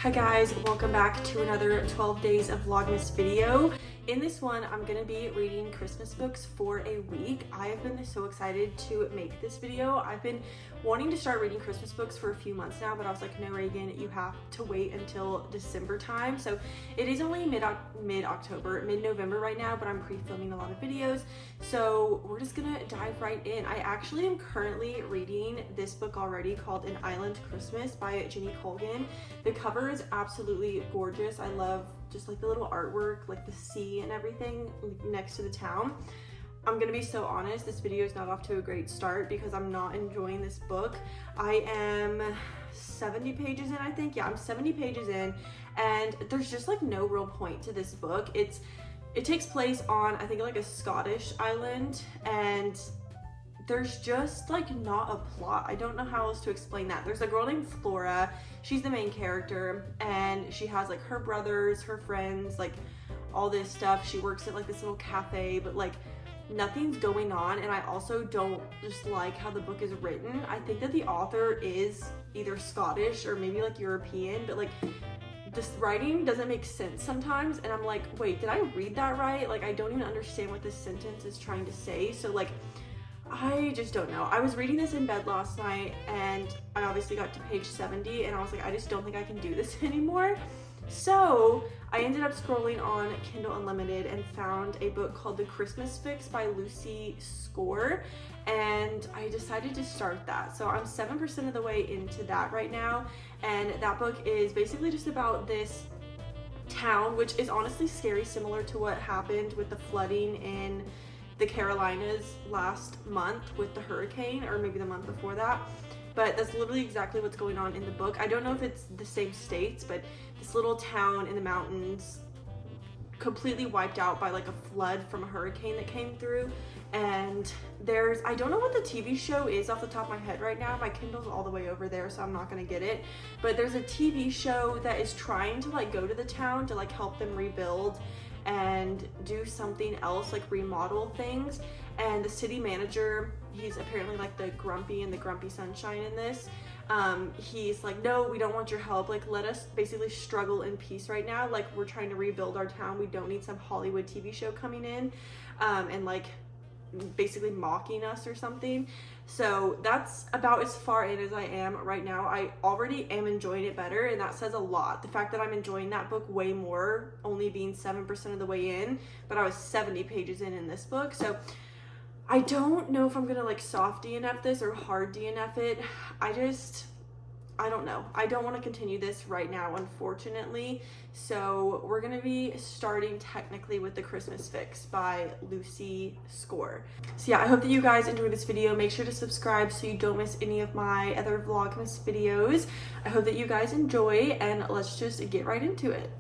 Hi guys, welcome back to another 12 days of vlogmas video. In this one, I'm gonna be reading Christmas books for a week. I have been so excited to make this video. I've been wanting to start reading Christmas books for a few months now, but I was like, no, Reagan, you have to wait until December time. So it is only mid-November right now, but I'm pre-filming a lot of videos. So we're just gonna dive right in. I actually am currently reading this book already called An Island Christmas by Jenny Colgan. The cover is absolutely gorgeous. I love just like the little artwork, like the sea and everything next to the town. I'm gonna be so honest, this video is not off to a great start because I'm not enjoying this book. I am 70 pages in, I think. Yeah, I'm 70 pages in, and there's just like no real point to this book. It takes place on, I think, like a Scottish island, and there's just like not a plot. I don't know how else to explain that. There's a girl named Flora. She's the main character, and she has like her brothers, her friends, like all this stuff. She works at like this little cafe, but like nothing's going on. And I also don't just like how the book is written. I think that the author is either Scottish or maybe like European, but like this writing doesn't make sense sometimes, and I'm like, wait, did I read that right? Like I don't even understand what this sentence is trying to say. So like I just don't know. I was reading this in bed last night, and I obviously got to page 70, and I was like, I just don't think I can do this anymore. So I ended up scrolling on Kindle Unlimited and found a book called The Christmas Fix by Lucy Score, and I decided to start that. So I'm 7% of the way into that right now, and that book is basically just about this town, which is honestly scary, similar to what happened with the flooding in the Carolinas last month with the hurricane, or maybe the month before that. But that's literally exactly what's going on in the book. I don't know if it's the same states, but this little town in the mountains completely wiped out by like a flood from a hurricane that came through. And I don't know what the TV show is off the top of my head right now. My Kindle's all the way over there, so I'm not gonna get it. But there's a TV show that is trying to like go to the town to like help them rebuild and do something else, like remodel things. And the city manager, he's apparently like the grumpy and the grumpy sunshine in this. He's like, no, we don't want your help. Like, let us basically struggle in peace right now. Like, we're trying to rebuild our town. We don't need some Hollywood TV show coming in and like basically mocking us or something. So that's about as far in as I am right now. I already am enjoying it better, and that says a lot. The fact that I'm enjoying that book way more, only being 7% of the way in, but I was 70 pages in this book. So I don't know if I'm gonna like soft DNF this or hard DNF it. I don't know. I don't want to continue this right now, unfortunately. So we're going to be starting technically with The Christmas Fix by Lucy Score. So yeah, I hope that you guys enjoyed this video. Make sure to subscribe so you don't miss any of my other vlogmas videos. I hope that you guys enjoy, and let's just get right into it.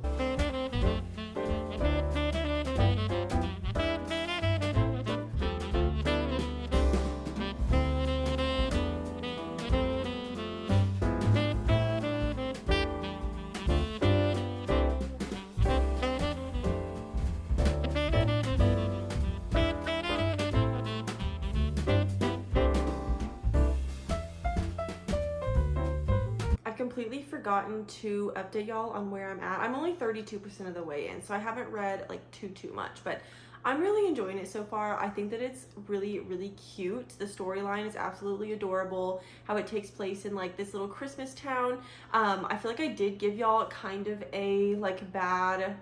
Completely forgotten to update y'all on where I'm at. I'm only 32% of the way in, so I haven't read like too much, but I'm really enjoying it so far. I think that it's really cute. The storyline is absolutely adorable. How it takes place in like this little Christmas town. I feel like I did give y'all kind of a like bad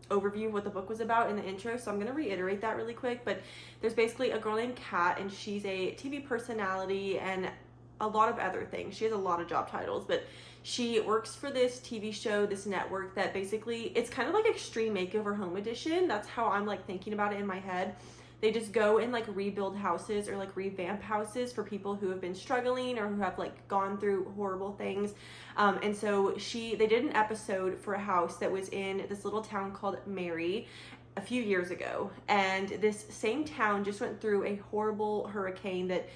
overview of what the book was about in the intro, so I'm gonna reiterate that really quick. But there's basically a girl named Kat, and she's a TV personality and a lot of other things. She has a lot of job titles, but she works for this TV show, this network that basically, it's kind of like Extreme Makeover Home Edition. That's how I'm like thinking about it in my head. They just go and like rebuild houses or like revamp houses for people who have been struggling or who have like gone through horrible things. And so they did an episode for a house that was in this little town called Mary a few years ago. And this same town just went through a horrible hurricane that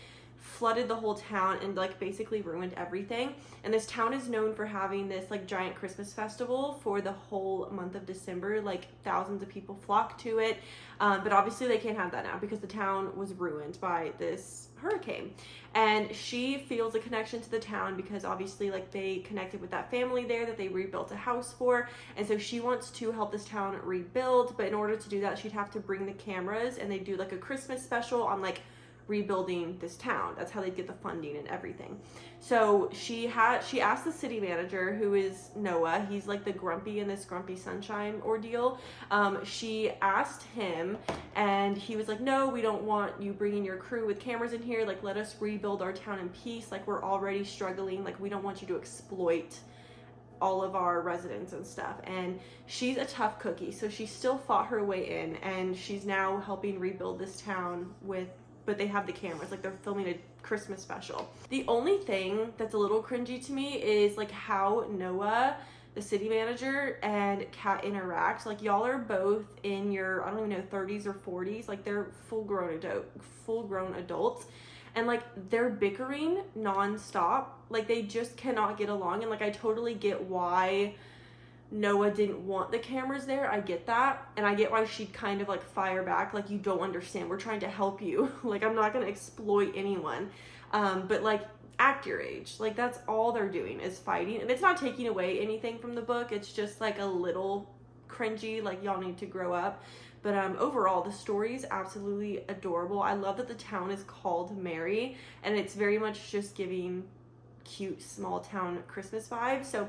flooded the whole town and like basically ruined everything. And this town is known for having this like giant Christmas festival for the whole month of December. Like thousands of people flock to it, but obviously they can't have that now because the town was ruined by this hurricane. And she feels a connection to the town because obviously like they connected with that family there that they rebuilt a house for, and so she wants to help this town rebuild. But in order to do that, she'd have to bring the cameras, and they do like a Christmas special on like rebuilding this town. That's how they get the funding and everything. So she asked the city manager, who is Noah. He's like the grumpy in this Grumpy Sunshine ordeal. She asked him, and he was like, no, we don't want you bringing your crew with cameras in here. Like, let us rebuild our town in peace. Like, we're already struggling. Like, we don't want you to exploit all of our residents and stuff. And she's a tough cookie, so she still fought her way in, and she's now helping rebuild this town but they have the cameras, like they're filming a Christmas special. The only thing that's a little cringy to me is like how Noah, the city manager, and Kat interact. Like, y'all are both in your, I don't even know, 30s or 40s. Like, they're full-grown adults. And like, they're bickering nonstop. Like, they just cannot get along. And like, I totally get why Noah didn't want the cameras there. I get that. And I get why she'd kind of like fire back. Like, you don't understand. We're trying to help you. Like, I'm not going to exploit anyone. But like, act your age. Like, that's all they're doing is fighting. And it's not taking away anything from the book. It's just like a little cringy. Like, y'all need to grow up. But overall, the story is absolutely adorable. I love that the town is called Mary. And it's very much just giving cute small town Christmas vibes. So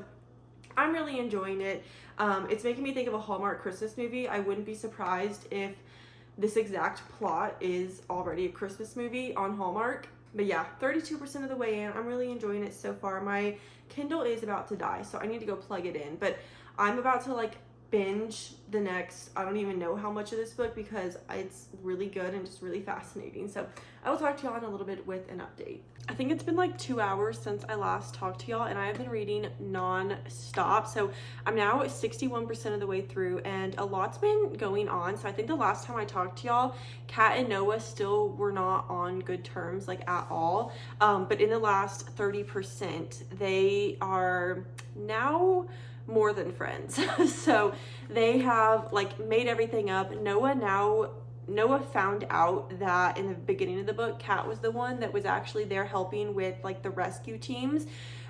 I'm really enjoying it. It's making me think of a Hallmark Christmas movie. I wouldn't be surprised if this exact plot is already a Christmas movie on Hallmark. But yeah, 32% of the way in. I'm really enjoying it so far. My Kindle is about to die, so I need to go plug it in. But I'm about to like binge the next, I don't even know how much of this book, because it's really good and just really fascinating. So I will talk to y'all in a little bit with an update. I think it's been like 2 hours since I last talked to y'all, and I have been reading non-stop. So I'm now 61% of the way through, and a lot's been going on. So I think the last time I talked to y'all, Kat and Noah still were not on good terms, like at all. But in the last 30%, they are now more than friends. So they have like made everything up. Noah found out that in the beginning of the book, Kat was the one that was actually there helping with like the rescue teams.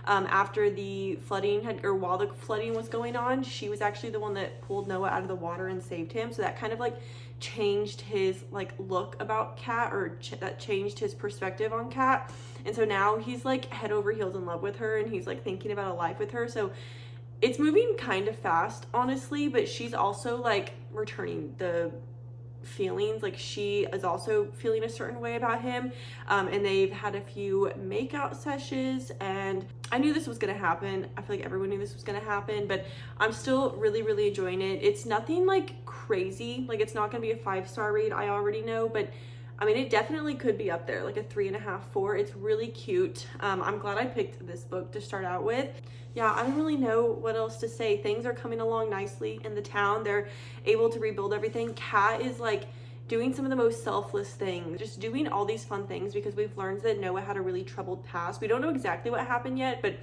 After the flooding while the flooding was going on, she was actually the one that pulled Noah out of the water and saved him. So that kind of like changed his like look about Kat, or that changed his perspective on Kat. And so now he's like head over heels in love with her, and he's like thinking about a life with her. So it's moving kind of fast, honestly, but she's also like returning the feelings. Like, she is also feeling a certain way about him, and they've had a few makeout sessions, and I knew this was gonna happen. I feel like everyone knew this was gonna happen, but I'm still really enjoying it. It's nothing like crazy, like it's not gonna be a 5-star read, I already know, but I mean, it definitely could be up there, like a 3.5, 4. It's really cute. I'm glad I picked this book to start out with. Yeah, I don't really know what else to say. Things are coming along nicely in the town. They're able to rebuild everything. Kat is like doing some of the most selfless things, just doing all these fun things, because we've learned that Noah had a really troubled past. We don't know exactly what happened yet, but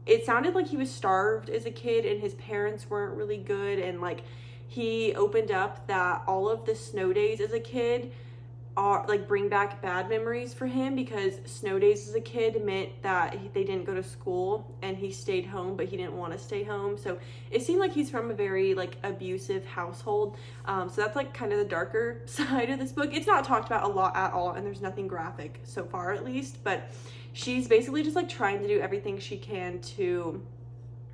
it sounded like he was starved as a kid and his parents weren't really good. And like, he opened up that all of the snow days as a kid are like bring back bad memories for him, because snow days as a kid meant that they didn't go to school and he stayed home, but he didn't want to stay home. So it seemed like he's from a very like abusive household. So that's like kind of the darker side of this book. It's not talked about a lot at all, and there's nothing graphic so far, at least, but she's basically just like trying to do everything she can to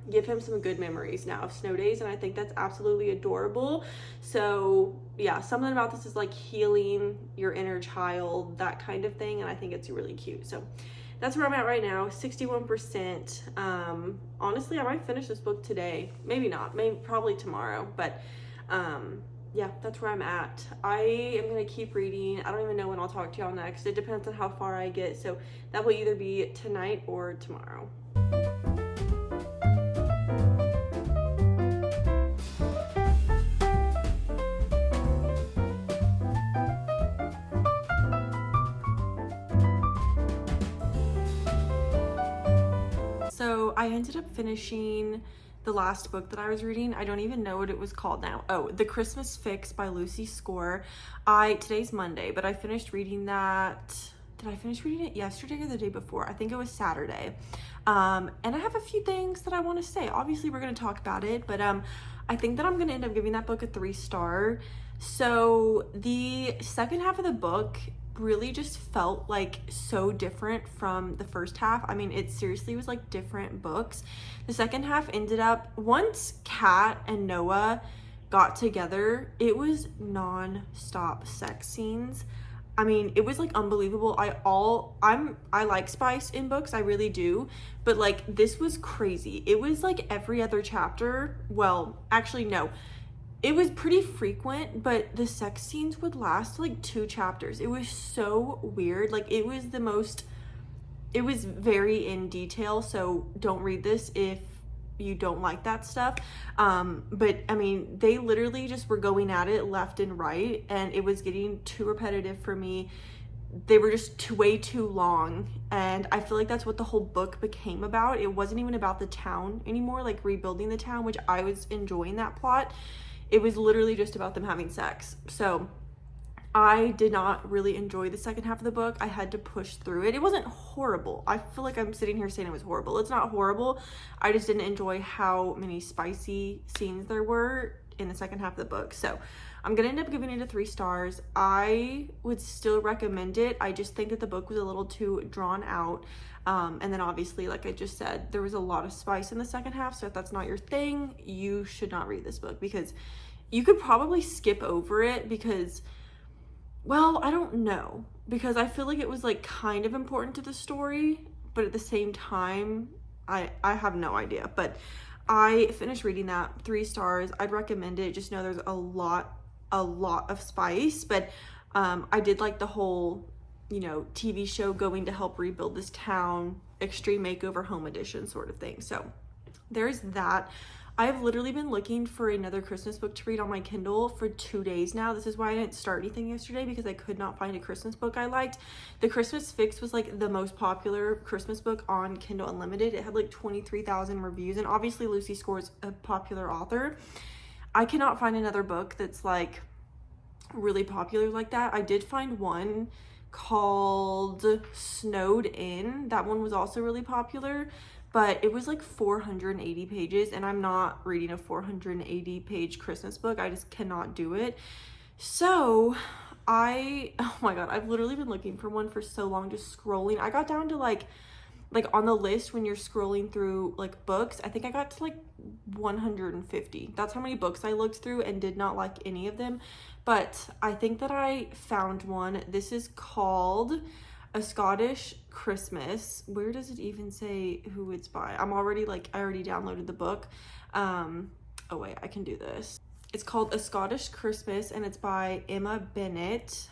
give him some good memories now of snow days, and I think that's absolutely adorable. So yeah, something about this is like healing your inner child, that kind of thing, and I think it's really cute. So that's where I'm at right now, 61%. Honestly, I might finish this book today, maybe not, probably tomorrow, but yeah, that's where I'm at. I am gonna keep reading. I don't even know when I'll talk to y'all next. It depends on how far I get, so that will either be tonight or tomorrow. ended up finishing the last book that I was reading. I don't even know what it was called now. Oh, The Christmas Fix by Lucy Score. Today's Monday, but I finished reading that. Did I finish reading it yesterday or the day before? I think it was Saturday. And I have a few things that I want to say. Obviously, we're going to talk about it, but I think that I'm going to end up giving that book a 3-star. So the second half of the book really just felt like so different from the first half. I mean, it seriously was like different books. The second half ended up, once Kat and Noah got together, it was non-stop sex scenes. I mean, it was like unbelievable. I like spice in books, I really do, but like this was crazy. It was like every other chapter. Well, actually no, it was pretty frequent, but the sex scenes would last like 2 chapters. It was so weird. Like it was very in detail, so don't read this if you don't like that stuff. But I mean, they literally just were going at it left and right, and it was getting too repetitive for me. They were just way too long, and I feel like that's what the whole book became about. It wasn't even about the town anymore, like rebuilding the town, which I was enjoying that plot. It was literally just about them having sex. So I did not really enjoy the second half of the book. I had to push through it. It wasn't horrible. I feel like I'm sitting here saying it was horrible. It's not horrible. I just didn't enjoy how many spicy scenes there were in the second half of the book. So I'm gonna end up giving it a 3 stars. I would still recommend it. I just think that the book was a little too drawn out. And then obviously, like I just said, there was a lot of spice in the second half. So if that's not your thing, you should not read this book, because you could probably skip over it because, well, I don't know, because I feel like it was like kind of important to the story, but at the same time, I have no idea. But I finished reading that, 3 stars. I'd recommend it. Just know there's a lot of spice, but I did like the whole, you know, TV show going to help rebuild this town, extreme makeover home edition sort of thing. So there's that. I've literally been looking for another Christmas book to read on my Kindle for 2 days now. This is why I didn't start anything yesterday, because I could not find a Christmas book I liked. The Christmas Fix was like the most popular Christmas book on Kindle Unlimited. It had like 23,000 reviews, and obviously Lucy Score's a popular author. I cannot find another book that's like really popular like that. I did find one called Snowed In. That one was also really popular, but it was like 480 pages, and I'm not reading a 480 page Christmas book. I just cannot do it. So oh my god, I've literally been looking for one for so long, just scrolling. I got down to like on the list when you're scrolling through like books, I think I got to like 150. That's how many books I looked through and did not like any of them. But I think that I found one. This is called A Scottish Christmas. Where does it even say who it's by? I already downloaded the book. Oh wait, I can do this. It's called A Scottish Christmas, and it's by Emma Bennett.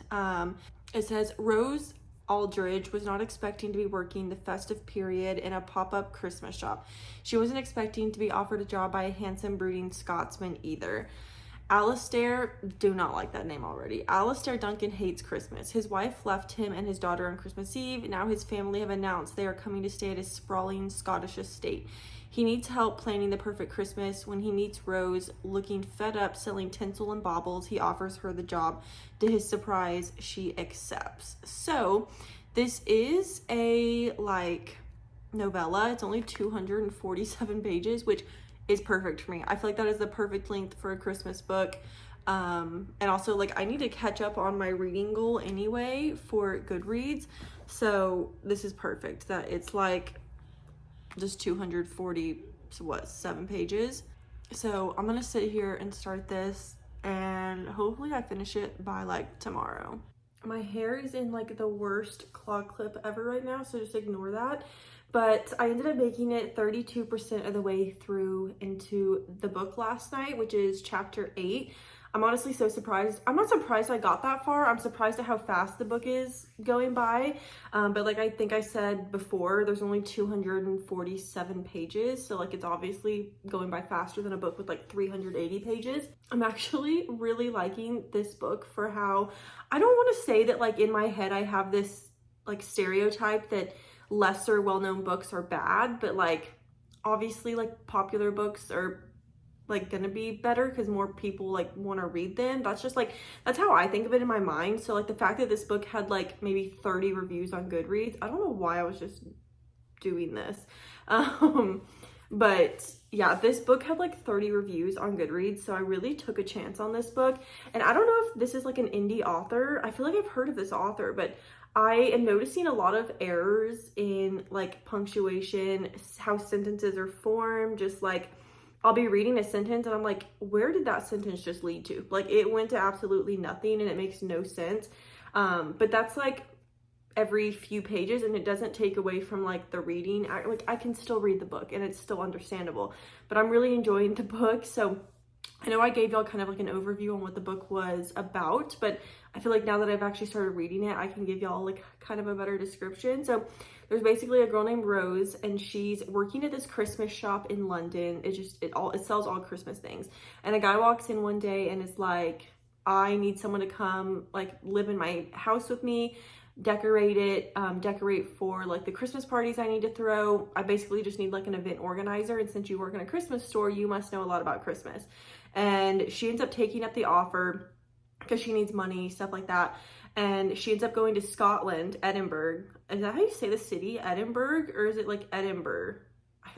It says, Rose Aldridge was not expecting to be working the festive period in a pop-up Christmas shop. She wasn't expecting to be offered a job by a handsome, brooding Scotsman either. Alistair, do not like that name already. Alistair Duncan hates Christmas. His wife left him and his daughter on Christmas Eve. Now his family have announced they are coming to stay at his sprawling Scottish estate. He needs help planning the perfect Christmas. When he meets Rose, looking fed up, selling tinsel and baubles, he offers her the job. To his surprise, she accepts. So this is a novella. It's only 247 pages, which is perfect for me. I feel like that is the perfect length for a Christmas book. And also, I need to catch up on my reading goal anyway for Goodreads. So this is perfect that it's just 247 pages. So I'm gonna sit here and start this, and hopefully I finish it by tomorrow. My hair is in the worst claw clip ever right now, so just ignore that. But I ended up making it 32% of the way through into the book last night, which is chapter 8. I'm honestly so surprised. I'm not surprised I got that far. I'm surprised at how fast the book is going by. But I think I said before, there's only 247 pages. So it's obviously going by faster than a book with 380 pages. I'm actually really liking this book for how, I don't want to say that in my head I have this stereotype that lesser well-known books are bad, but obviously like popular books are like gonna be better because more people like want to read them. That's just like, that's how I think of it in my mind. So like the fact that this book had like maybe 30 reviews on Goodreads, I don't know why I was just doing this. But yeah, this book had like 30 reviews on Goodreads, so I really took a chance on this book. And I don't know if this is like an indie author. I feel like I've heard of this author, but I am noticing a lot of errors in like punctuation, how sentences are formed, just like I'll be reading a sentence and I'm like, where did that sentence just lead to? Like it went to absolutely nothing and it makes no sense. But that's like every few pages, and it doesn't take away from like the reading. I can still read the book and it's still understandable, but I'm really enjoying the book. So I know I gave y'all kind of like an overview on what the book was about, but I feel like now that I've actually started reading it, I can give y'all like kind of a better description. So there's basically a girl named Rose, and she's working at this Christmas shop in London. It sells all Christmas things. And a guy walks in one day and is like, I need someone to come like live in my house with me, decorate for like the Christmas parties I need to throw. I basically just need like an event organizer, and since you work in a Christmas store, you must know a lot about Christmas. And she ends up taking up the offer because she needs money, stuff like that. And she ends up going to Scotland, Edinburgh. Is that how you say the city? Edinburgh? Or is it like Edinburgh?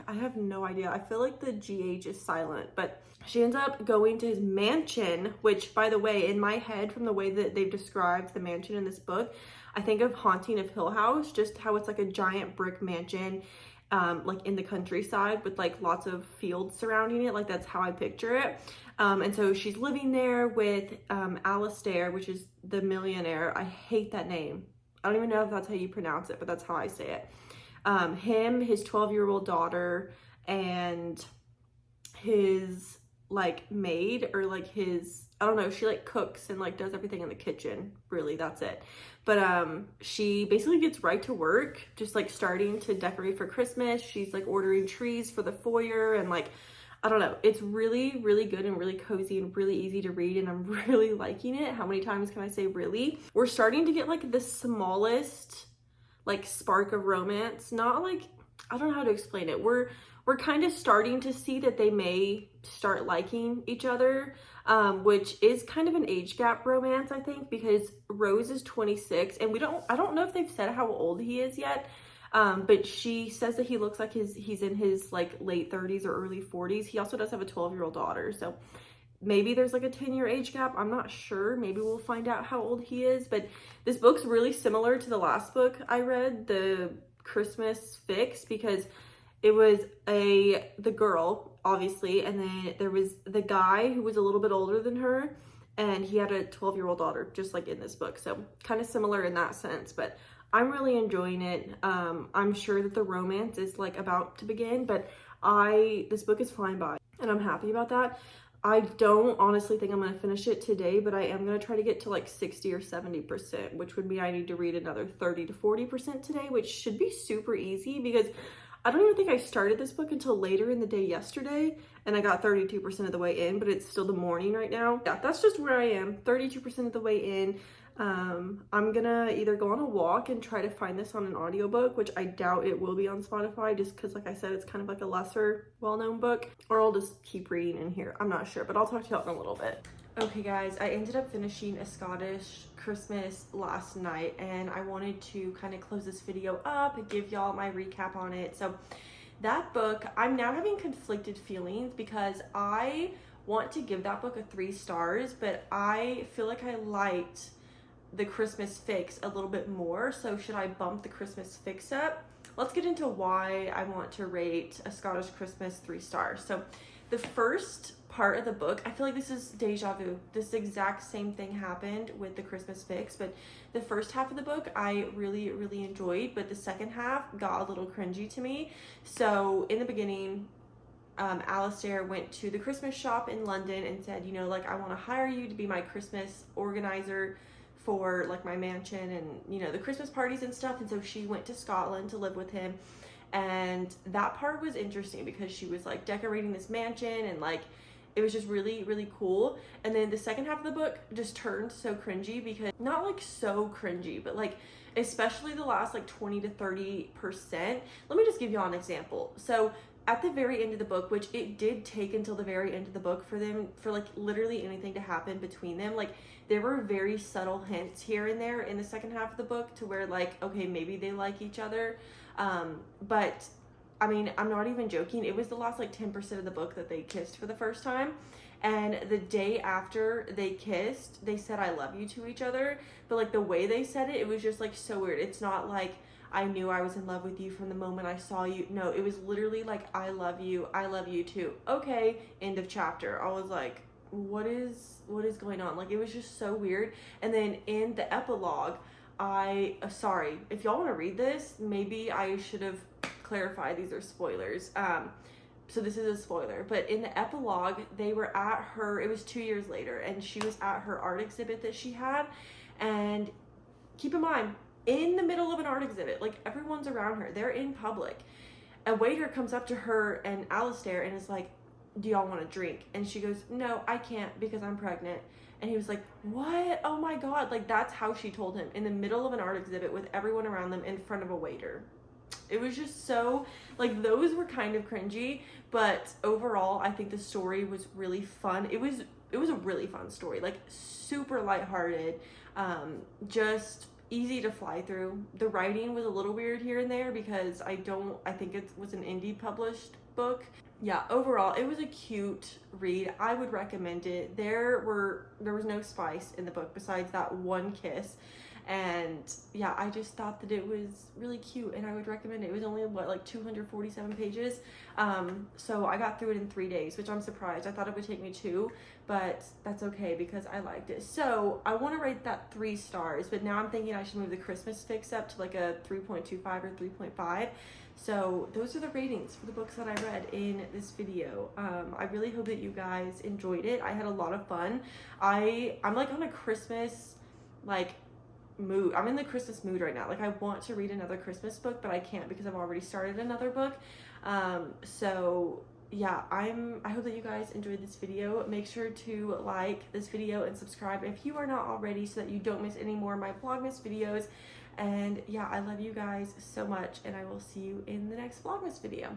I have no idea. I feel like the GH is silent, but she ends up going to his mansion, which, by the way, in my head, from the way that they've described the mansion in this book, I think of Haunting of Hill House, just how it's like a giant brick mansion, like in the countryside with like lots of fields surrounding it. Like that's how I picture it. And so she's living there with Alistair, which is the millionaire. I hate that name. I don't even know if that's how you pronounce it, but that's how I say it. Him, his 12-year-old daughter, and his like maid, or like his, I don't know, she like cooks and like does everything in the kitchen. Really, that's it. But she basically gets right to work, just like starting to decorate for Christmas. She's like ordering trees for the foyer, and like, I don't know, it's really, really good and really cozy and really easy to read, and I'm really liking it. How many times can I say really? We're starting to get like the smallest like spark of romance. Not like, I don't know how to explain it. We're kind of starting to see that they may start liking each other, which is kind of an age gap romance, I think, because Rose is 26, and I don't know if they've said how old he is yet, but she says that he looks like he's in his like late 30s or early 40s. He also does have a 12-year-old daughter, so maybe there's like a 10-year age gap. I'm not sure. Maybe we'll find out how old he is. But this book's really similar to the last book I read, the Christmas Fix, because it was the girl, obviously, and then there was the guy who was a little bit older than her, and he had a 12-year-old daughter, just like in this book. So kind of similar in that sense, but I'm really enjoying it. I'm sure that the romance is like about to begin, but this book is flying by, and I'm happy about that. I don't honestly think I'm going to finish it today, but I am going to try to get to like 60 or 70%, which would mean I need to read another 30 to 40% today, which should be super easy because I don't even think I started this book until later in the day yesterday, and I got 32% of the way in, but it's still the morning right now. Yeah, that's just where I am, 32% of the way in. I'm gonna either go on a walk and try to find this on an audiobook, which I doubt it will be on Spotify, just because, like I said, it's kind of like a lesser well-known book, or I'll just keep reading in here. I'm not sure, but I'll talk to y'all in a little bit. Okay guys, I ended up finishing A Scottish Christmas last night, and I wanted to kind of close this video up and give y'all my recap on it. So that book, I'm now having conflicted feelings because I want to give that book a 3 stars, but I feel like I liked the Christmas Fix a little bit more. So should I bump the Christmas Fix up? Let's get into why I want to rate A Scottish Christmas 3 stars. So the first part of the book, I feel like this is deja vu. This exact same thing happened with the Christmas Fix, but the first half of the book I really, really enjoyed, but the second half got a little cringy to me. So in the beginning, Alistair went to the Christmas shop in London and said, you know, like, I want to hire you to be my Christmas organizer for like my mansion and, you know, the Christmas parties and stuff. And so she went to Scotland to live with him, and that part was interesting because she was like decorating this mansion, and like it was just really, really cool. And then the second half of the book just turned so cringy, because not like so cringy, but like especially the last like 20 to 30%. Let me just give you all an example. So at the very end of the book, which it did take until the very end of the book for them, for like literally anything to happen between them. Like there were very subtle hints here and there in the second half of the book to where like, okay, maybe they like each other. But I mean, I'm not even joking. It was the last like 10% of the book that they kissed for the first time. And the day after they kissed, they said, I love you to each other. But like the way they said it, it was just like so weird. It's not like, I knew I was in love with you from the moment I saw you. No, it was literally like, I love you too. Okay, end of chapter. I was like, what is going on? Like, it was just so weird. And then in the epilogue, sorry, if y'all want to read this, maybe I should have clarified these are spoilers. So this is a spoiler, but in the epilogue, they were at her, it was 2 years later, and she was at her art exhibit that she had. And keep in mind, in the middle of an art exhibit, like everyone's around her, they're in public. A waiter comes up to her and Alistair and is like, do y'all want a drink? And she goes, no, I can't because I'm pregnant. And he was like, what? Oh my God. Like that's how she told him, in the middle of an art exhibit with everyone around them in front of a waiter. It was just so, like, those were kind of cringy, but overall, I think the story was really fun. It was a really fun story, like super lighthearted, just easy to fly through. The writing was a little weird here and there because I think it was an indie published book. Yeah, overall, it was a cute read. I would recommend it. There was no spice in the book besides that one kiss. And yeah, I just thought that it was really cute and I would recommend it. It was only like 247 pages. So I got through it in 3 days, which I'm surprised. I thought it would take me 2, but that's okay because I liked it. So I want to rate that 3 stars, but now I'm thinking I should move the Christmas fix up to like a 3.25 or 3.5. So those are the ratings for the books that I read in this video. I really hope that you guys enjoyed it. I had a lot of fun. I'm like on a Christmas mood. I'm in the Christmas mood right now. Like I want to read another Christmas book, but I can't because I've already started another book. So yeah, I hope that you guys enjoyed this video. Make sure to like this video and subscribe if you are not already so that you don't miss any more of my Vlogmas videos. And yeah, I love you guys so much and I will see you in the next Vlogmas video.